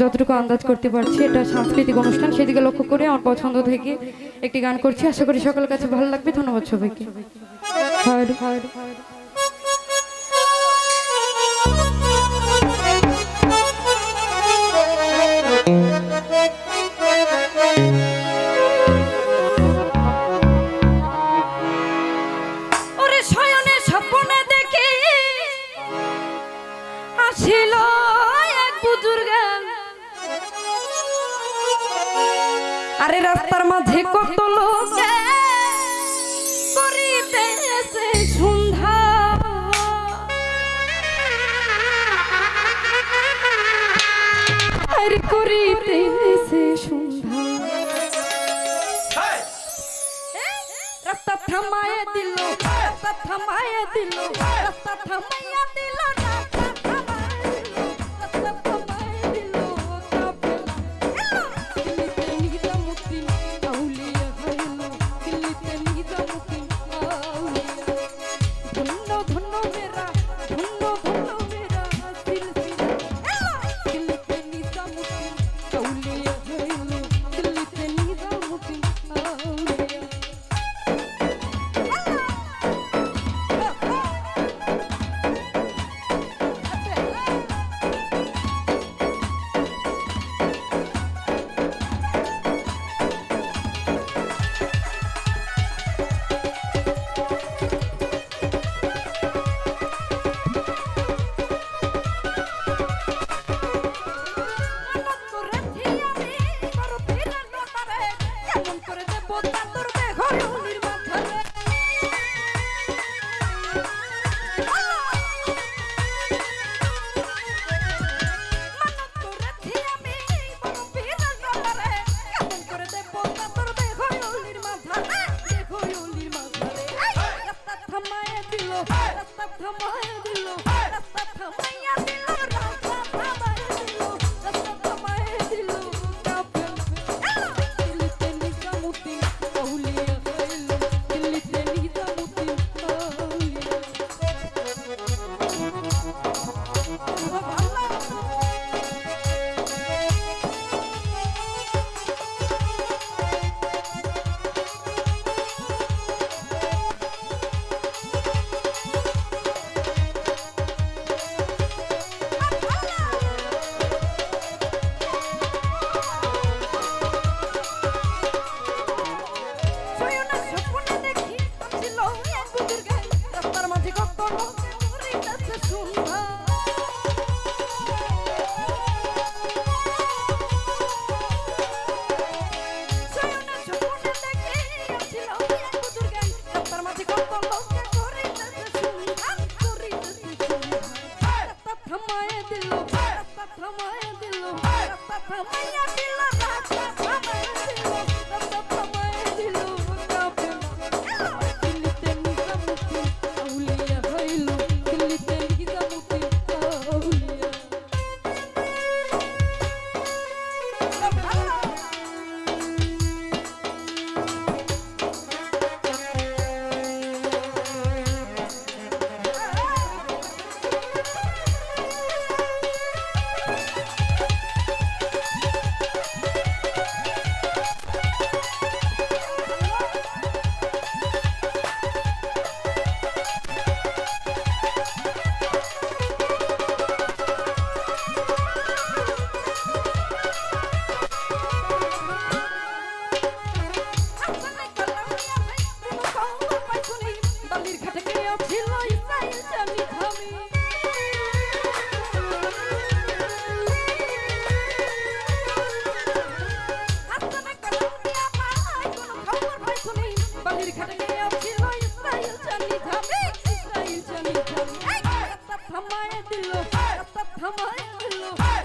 যতটুকু আন্দাজ করতে পারছি এটা সাংস্কৃতিক অনুষ্ঠান, সেদিকে লক্ষ্য করে আমার পছন্দ থেকে একটি গান করছি। আশা করি সকলের কাছে ভালো লাগবে। ধন্যবাদ সবাইকে। ওরে শয়নে স্বপ্নে দেখি আসিল এক বুজুর্গ, আরে রাস্তার মাঝে কত লোক করিতেছে সন্ধ্যা, আরে করিতেছে সন্ধ্যা। রাস্তা থামায়ে দিল, রাস্তা থামায়ে দিল, রাস্তা থামাইয়া দিল, থামাইয়া দিল, রাস্তা থামাইয়া দিল,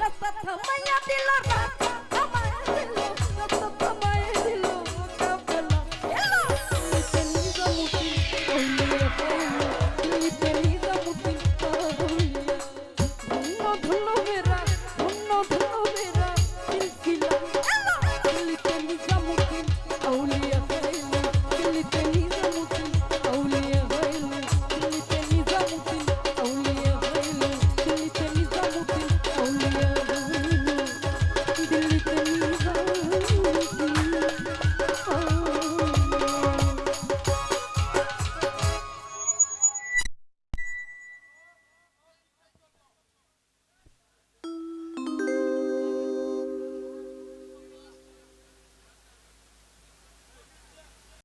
রাস্তা থামাইয়া দিল।